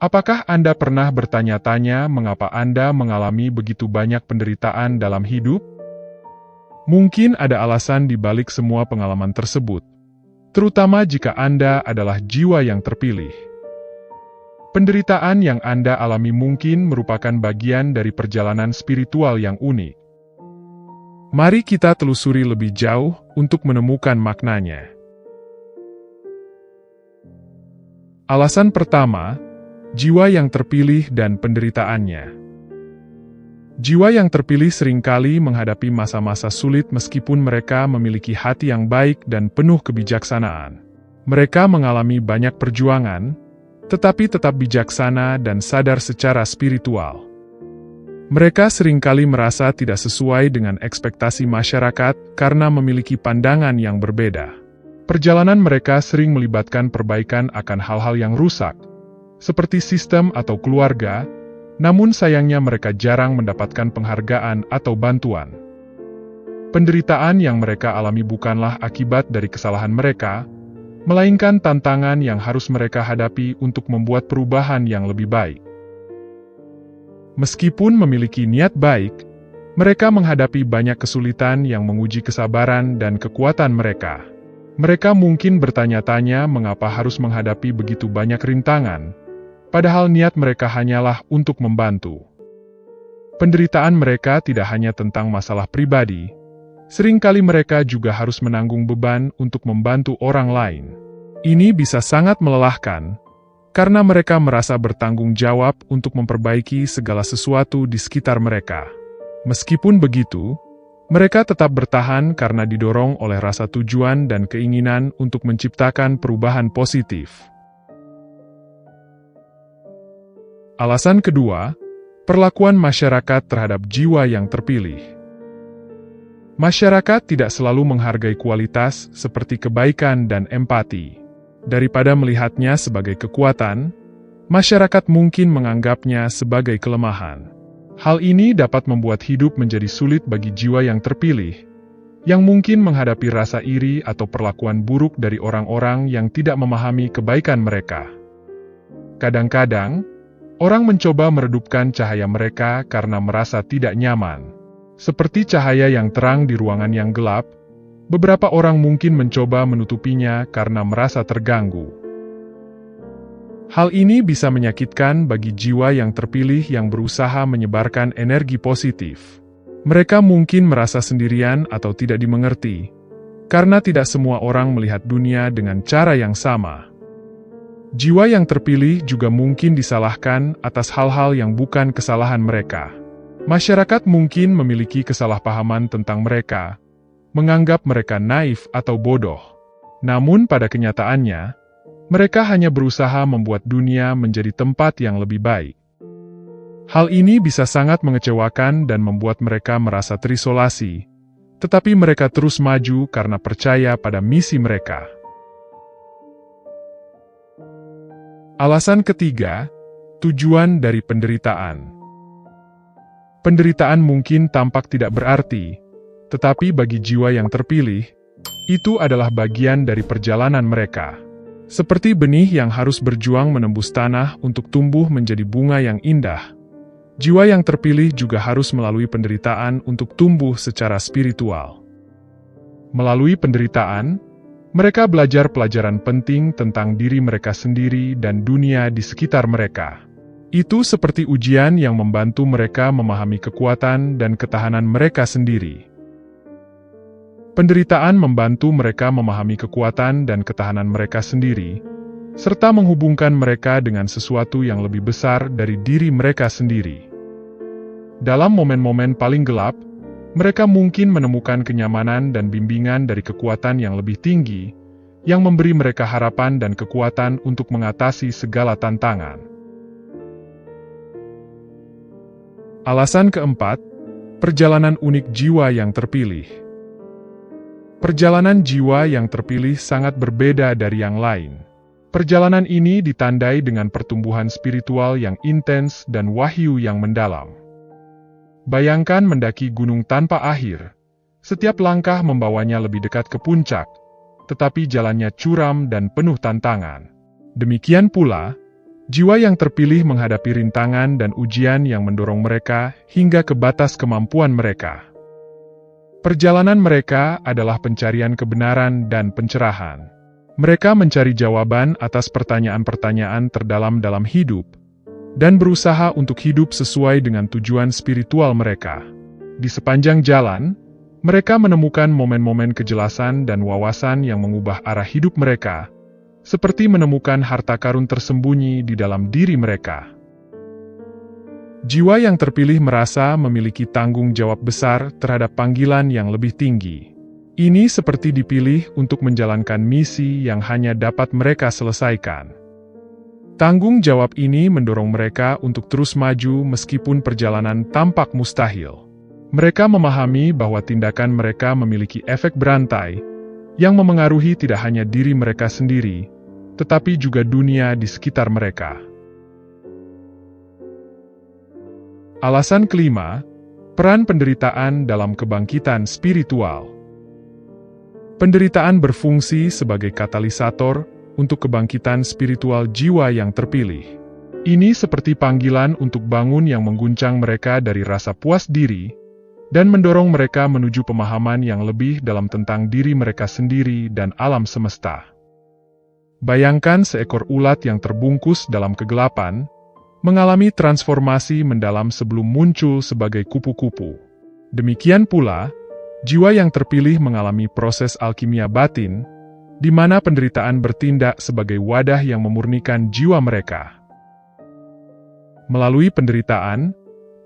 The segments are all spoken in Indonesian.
Apakah Anda pernah bertanya-tanya mengapa Anda mengalami begitu banyak penderitaan dalam hidup? Mungkin ada alasan di balik semua pengalaman tersebut, terutama jika Anda adalah jiwa yang terpilih. Penderitaan yang Anda alami mungkin merupakan bagian dari perjalanan spiritual yang unik. Mari kita telusuri lebih jauh untuk menemukan maknanya. Alasan pertama, jiwa yang terpilih dan penderitaannya. Jiwa yang terpilih seringkali menghadapi masa-masa sulit meskipun mereka memiliki hati yang baik dan penuh kebijaksanaan. Mereka mengalami banyak perjuangan, tetapi tetap bijaksana dan sadar secara spiritual. Mereka seringkali merasa tidak sesuai dengan ekspektasi masyarakat karena memiliki pandangan yang berbeda. Perjalanan mereka sering melibatkan perbaikan akan hal-hal yang rusak, seperti sistem atau keluarga, namun sayangnya mereka jarang mendapatkan penghargaan atau bantuan. Penderitaan yang mereka alami bukanlah akibat dari kesalahan mereka, melainkan tantangan yang harus mereka hadapi untuk membuat perubahan yang lebih baik. Meskipun memiliki niat baik, mereka menghadapi banyak kesulitan yang menguji kesabaran dan kekuatan mereka. Mereka mungkin bertanya-tanya mengapa harus menghadapi begitu banyak rintangan, padahal niat mereka hanyalah untuk membantu. Penderitaan mereka tidak hanya tentang masalah pribadi, seringkali mereka juga harus menanggung beban untuk membantu orang lain. Ini bisa sangat melelahkan, karena mereka merasa bertanggung jawab untuk memperbaiki segala sesuatu di sekitar mereka. Meskipun begitu, mereka tetap bertahan karena didorong oleh rasa tujuan dan keinginan untuk menciptakan perubahan positif. Alasan kedua, perlakuan masyarakat terhadap jiwa yang terpilih. Masyarakat tidak selalu menghargai kualitas seperti kebaikan dan empati. Daripada melihatnya sebagai kekuatan, masyarakat mungkin menganggapnya sebagai kelemahan. Hal ini dapat membuat hidup menjadi sulit bagi jiwa yang terpilih, yang mungkin menghadapi rasa iri atau perlakuan buruk dari orang-orang yang tidak memahami kebaikan mereka. Kadang-kadang, orang mencoba meredupkan cahaya mereka karena merasa tidak nyaman. Seperti cahaya yang terang di ruangan yang gelap, beberapa orang mungkin mencoba menutupinya karena merasa terganggu. Hal ini bisa menyakitkan bagi jiwa yang terpilih yang berusaha menyebarkan energi positif. Mereka mungkin merasa sendirian atau tidak dimengerti, karena tidak semua orang melihat dunia dengan cara yang sama. Jiwa yang terpilih juga mungkin disalahkan atas hal-hal yang bukan kesalahan mereka. Masyarakat mungkin memiliki kesalahpahaman tentang mereka, menganggap mereka naif atau bodoh. Namun pada kenyataannya, mereka hanya berusaha membuat dunia menjadi tempat yang lebih baik. Hal ini bisa sangat mengecewakan dan membuat mereka merasa terisolasi, tetapi mereka terus maju karena percaya pada misi mereka. Alasan ketiga, tujuan dari penderitaan. Penderitaan mungkin tampak tidak berarti, tetapi bagi jiwa yang terpilih, itu adalah bagian dari perjalanan mereka. Seperti benih yang harus berjuang menembus tanah untuk tumbuh menjadi bunga yang indah, jiwa yang terpilih juga harus melalui penderitaan untuk tumbuh secara spiritual. Melalui penderitaan, mereka belajar pelajaran penting tentang diri mereka sendiri dan dunia di sekitar mereka. Itu seperti ujian yang membantu mereka memahami kekuatan dan ketahanan mereka sendiri. Penderitaan membantu mereka memahami kekuatan dan ketahanan mereka sendiri, serta menghubungkan mereka dengan sesuatu yang lebih besar dari diri mereka sendiri. Dalam momen-momen paling gelap, mereka mungkin menemukan kenyamanan dan bimbingan dari kekuatan yang lebih tinggi, yang memberi mereka harapan dan kekuatan untuk mengatasi segala tantangan. Alasan keempat, perjalanan unik jiwa yang terpilih. Perjalanan jiwa yang terpilih sangat berbeda dari yang lain. Perjalanan ini ditandai dengan pertumbuhan spiritual yang intens dan wahyu yang mendalam. Bayangkan mendaki gunung tanpa akhir. Setiap langkah membawanya lebih dekat ke puncak, tetapi jalannya curam dan penuh tantangan. Demikian pula, Jiwa yang terpilih menghadapi rintangan dan ujian yang mendorong mereka hingga ke batas kemampuan mereka. Perjalanan mereka adalah pencarian kebenaran dan pencerahan. Mereka mencari jawaban atas pertanyaan-pertanyaan terdalam dalam hidup, dan berusaha untuk hidup sesuai dengan tujuan spiritual mereka. Di sepanjang jalan, mereka menemukan momen-momen kejelasan dan wawasan yang mengubah arah hidup mereka, seperti menemukan harta karun tersembunyi di dalam diri mereka. Jiwa yang terpilih merasa memiliki tanggung jawab besar terhadap panggilan yang lebih tinggi. Ini seperti dipilih untuk menjalankan misi yang hanya dapat mereka selesaikan. Tanggung jawab ini mendorong mereka untuk terus maju meskipun perjalanan tampak mustahil. Mereka memahami bahwa tindakan mereka memiliki efek berantai, yang memengaruhi tidak hanya diri mereka sendiri, tetapi juga dunia di sekitar mereka. Alasan kelima, peran penderitaan dalam kebangkitan spiritual. Penderitaan berfungsi sebagai katalisator untuk kebangkitan spiritual jiwa yang terpilih. Ini seperti panggilan untuk bangun yang mengguncang mereka dari rasa puas diri, dan mendorong mereka menuju pemahaman yang lebih dalam tentang diri mereka sendiri dan alam semesta. Bayangkan seekor ulat yang terbungkus dalam kegelapan, mengalami transformasi mendalam sebelum muncul sebagai kupu-kupu. Demikian pula, jiwa yang terpilih mengalami proses alkimia batin, di mana penderitaan bertindak sebagai wadah yang memurnikan jiwa mereka. Melalui penderitaan,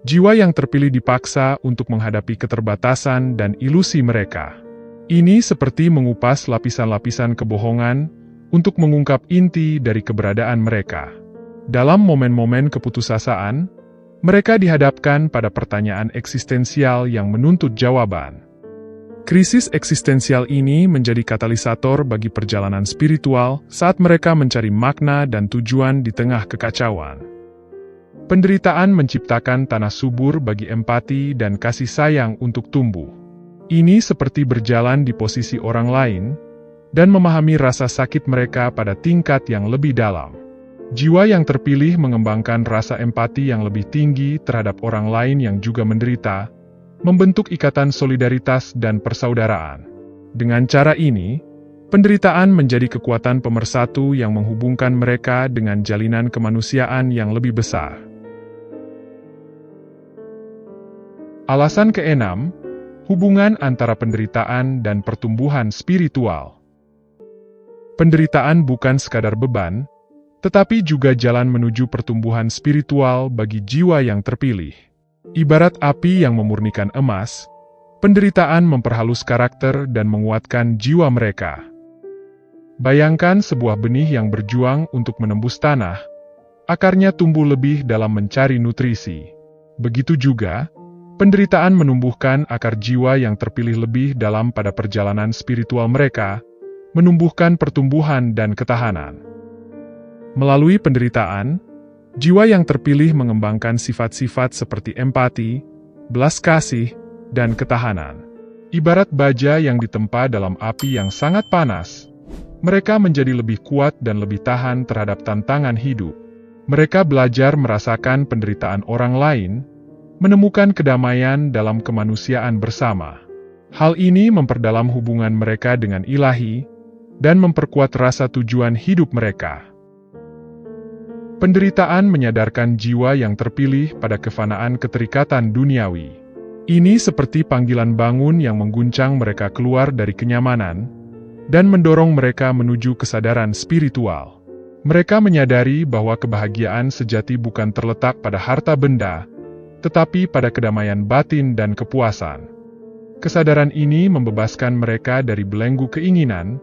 jiwa yang terpilih dipaksa untuk menghadapi keterbatasan dan ilusi mereka. Ini seperti mengupas lapisan-lapisan kebohongan untuk mengungkap inti dari keberadaan mereka. Dalam momen-momen keputusasaan, mereka dihadapkan pada pertanyaan eksistensial yang menuntut jawaban. Krisis eksistensial ini menjadi katalisator bagi perjalanan spiritual saat mereka mencari makna dan tujuan di tengah kekacauan. Penderitaan menciptakan tanah subur bagi empati dan kasih sayang untuk tumbuh. Ini seperti berjalan di posisi orang lain, dan memahami rasa sakit mereka pada tingkat yang lebih dalam. Jiwa yang terpilih mengembangkan rasa empati yang lebih tinggi terhadap orang lain yang juga menderita, membentuk ikatan solidaritas dan persaudaraan. Dengan cara ini, penderitaan menjadi kekuatan pemersatu yang menghubungkan mereka dengan jalinan kemanusiaan yang lebih besar. Alasan keenam, hubungan antara penderitaan dan pertumbuhan spiritual. Penderitaan bukan sekadar beban, tetapi juga jalan menuju pertumbuhan spiritual bagi jiwa yang terpilih. Ibarat api yang memurnikan emas, penderitaan memperhalus karakter dan menguatkan jiwa mereka. Bayangkan sebuah benih yang berjuang untuk menembus tanah, akarnya tumbuh lebih dalam mencari nutrisi. Begitu juga, penderitaan menumbuhkan akar jiwa yang terpilih lebih dalam pada perjalanan spiritual mereka, menumbuhkan pertumbuhan dan ketahanan. Melalui penderitaan, jiwa yang terpilih mengembangkan sifat-sifat seperti empati, belas kasih, dan ketahanan. Ibarat baja yang ditempa dalam api yang sangat panas, mereka menjadi lebih kuat dan lebih tahan terhadap tantangan hidup. Mereka belajar merasakan penderitaan orang lain, menemukan kedamaian dalam kemanusiaan bersama. Hal ini memperdalam hubungan mereka dengan Ilahi, dan memperkuat rasa tujuan hidup mereka. Penderitaan menyadarkan jiwa yang terpilih pada kefanaan keterikatan duniawi. Ini seperti panggilan bangun yang mengguncang mereka keluar dari kenyamanan, dan mendorong mereka menuju kesadaran spiritual. Mereka menyadari bahwa kebahagiaan sejati bukan terletak pada harta benda, tetapi pada kedamaian batin dan kepuasan. Kesadaran ini membebaskan mereka dari belenggu keinginan,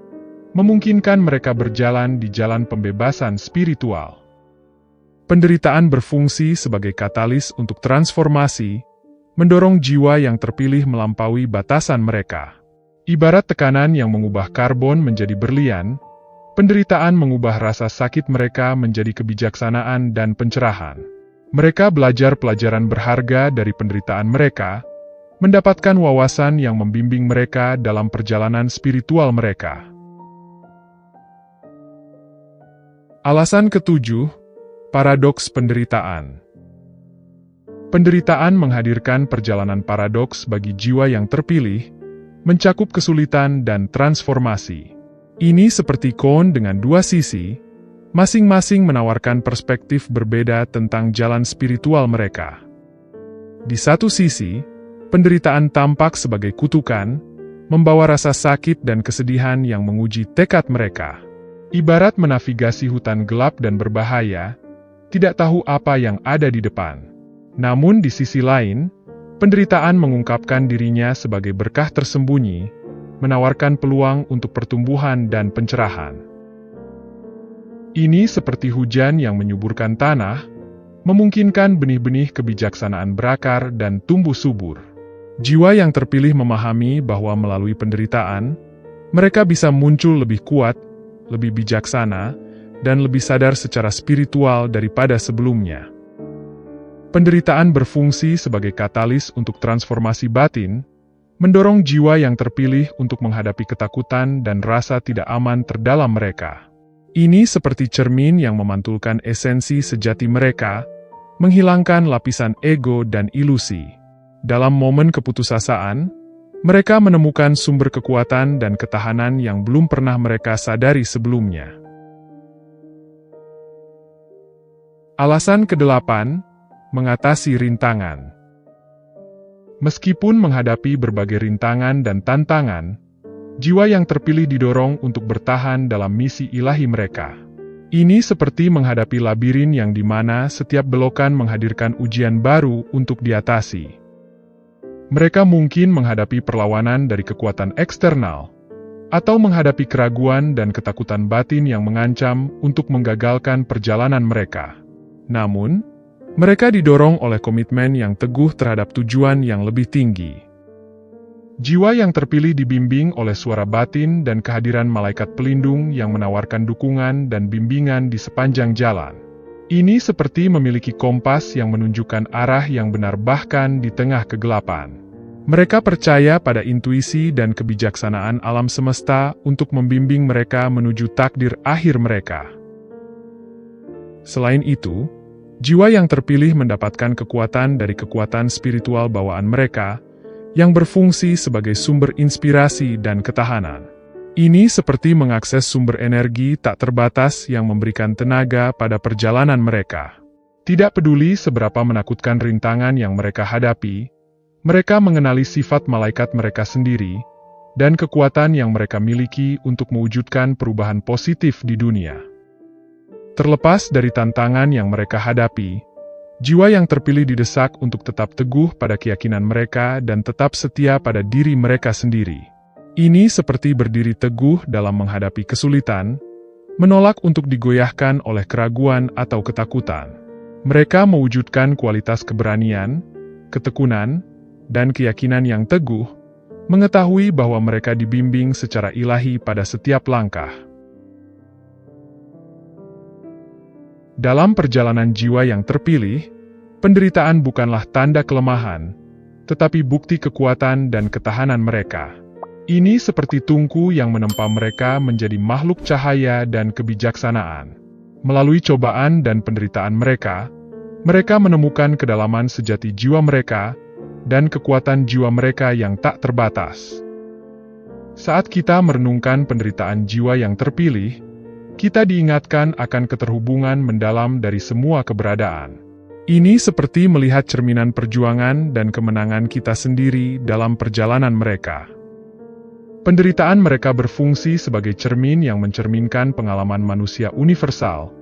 memungkinkan mereka berjalan di jalan pembebasan spiritual. Penderitaan berfungsi sebagai katalis untuk transformasi, mendorong jiwa yang terpilih melampaui batasan mereka. Ibarat tekanan yang mengubah karbon menjadi berlian, penderitaan mengubah rasa sakit mereka menjadi kebijaksanaan dan pencerahan. Mereka belajar pelajaran berharga dari penderitaan mereka, mendapatkan wawasan yang membimbing mereka dalam perjalanan spiritual mereka. Alasan ketujuh, Paradoks penderitaan. Penderitaan menghadirkan perjalanan paradoks bagi jiwa yang terpilih, mencakup kesulitan dan transformasi. Ini seperti koin dengan dua sisi, masing-masing menawarkan perspektif berbeda tentang jalan spiritual mereka. Di satu sisi, penderitaan tampak sebagai kutukan, membawa rasa sakit dan kesedihan yang menguji tekad mereka. Ibarat menavigasi hutan gelap dan berbahaya, tidak tahu apa yang ada di depan. Namun di sisi lain, penderitaan mengungkapkan dirinya sebagai berkah tersembunyi, menawarkan peluang untuk pertumbuhan dan pencerahan. Ini seperti hujan yang menyuburkan tanah, memungkinkan benih-benih kebijaksanaan berakar dan tumbuh subur. Jiwa yang terpilih memahami bahwa melalui penderitaan, mereka bisa muncul lebih kuat, lebih bijaksana, dan lebih sadar secara spiritual daripada sebelumnya. Penderitaan berfungsi sebagai katalis untuk transformasi batin, mendorong jiwa yang terpilih untuk menghadapi ketakutan dan rasa tidak aman terdalam mereka. Ini seperti cermin yang memantulkan esensi sejati mereka, menghilangkan lapisan ego dan ilusi. Dalam momen keputusasaan, mereka menemukan sumber kekuatan dan ketahanan yang belum pernah mereka sadari sebelumnya. Alasan ke-8, mengatasi rintangan. Meskipun menghadapi berbagai rintangan dan tantangan, jiwa yang terpilih didorong untuk bertahan dalam misi ilahi mereka. Ini seperti menghadapi labirin yang dimana setiap belokan menghadirkan ujian baru untuk diatasi. Mereka mungkin menghadapi perlawanan dari kekuatan eksternal, atau menghadapi keraguan dan ketakutan batin yang mengancam untuk menggagalkan perjalanan mereka. Namun, mereka didorong oleh komitmen yang teguh terhadap tujuan yang lebih tinggi. Jiwa yang terpilih dibimbing oleh suara batin dan kehadiran malaikat pelindung yang menawarkan dukungan dan bimbingan di sepanjang jalan. Ini seperti memiliki kompas yang menunjukkan arah yang benar bahkan di tengah kegelapan. Mereka percaya pada intuisi dan kebijaksanaan alam semesta untuk membimbing mereka menuju takdir akhir mereka. Selain itu, jiwa yang terpilih mendapatkan kekuatan dari kekuatan spiritual bawaan mereka, yang berfungsi sebagai sumber inspirasi dan ketahanan. Ini seperti mengakses sumber energi tak terbatas yang memberikan tenaga pada perjalanan mereka. Tidak peduli seberapa menakutkan rintangan yang mereka hadapi, mereka mengenali sifat malaikat mereka sendiri, dan kekuatan yang mereka miliki untuk mewujudkan perubahan positif di dunia. Terlepas dari tantangan yang mereka hadapi, jiwa yang terpilih didesak untuk tetap teguh pada keyakinan mereka dan tetap setia pada diri mereka sendiri. Ini seperti berdiri teguh dalam menghadapi kesulitan, menolak untuk digoyahkan oleh keraguan atau ketakutan. Mereka mewujudkan kualitas keberanian, ketekunan, dan keyakinan yang teguh, mengetahui bahwa mereka dibimbing secara ilahi pada setiap langkah. Dalam perjalanan jiwa yang terpilih, penderitaan bukanlah tanda kelemahan, tetapi bukti kekuatan dan ketahanan mereka. Ini seperti tungku yang menempa mereka menjadi makhluk cahaya dan kebijaksanaan. Melalui cobaan dan penderitaan mereka, mereka menemukan kedalaman sejati jiwa mereka dan kekuatan jiwa mereka yang tak terbatas. Saat kita merenungkan penderitaan jiwa yang terpilih, kita diingatkan akan keterhubungan mendalam dari semua keberadaan. Ini seperti melihat cerminan perjuangan dan kemenangan kita sendiri dalam perjalanan mereka. Penderitaan mereka berfungsi sebagai cermin yang mencerminkan pengalaman manusia universal,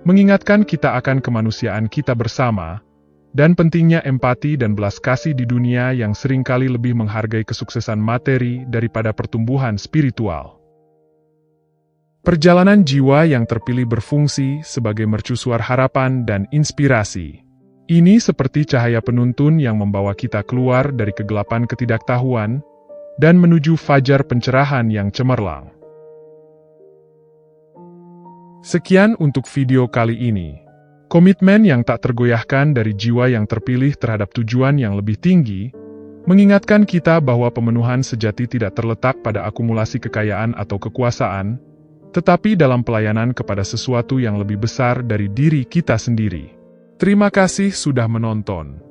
mengingatkan kita akan kemanusiaan kita bersama, dan pentingnya empati dan belas kasih di dunia yang seringkali lebih menghargai kesuksesan materi daripada pertumbuhan spiritual. Perjalanan jiwa yang terpilih berfungsi sebagai mercusuar harapan dan inspirasi. Ini seperti cahaya penuntun yang membawa kita keluar dari kegelapan ketidaktahuan dan menuju fajar pencerahan yang cemerlang. Sekian untuk video kali ini. Komitmen yang tak tergoyahkan dari jiwa yang terpilih terhadap tujuan yang lebih tinggi, mengingatkan kita bahwa pemenuhan sejati tidak terletak pada akumulasi kekayaan atau kekuasaan, tetapi dalam pelayanan kepada sesuatu yang lebih besar dari diri kita sendiri. Terima kasih sudah menonton.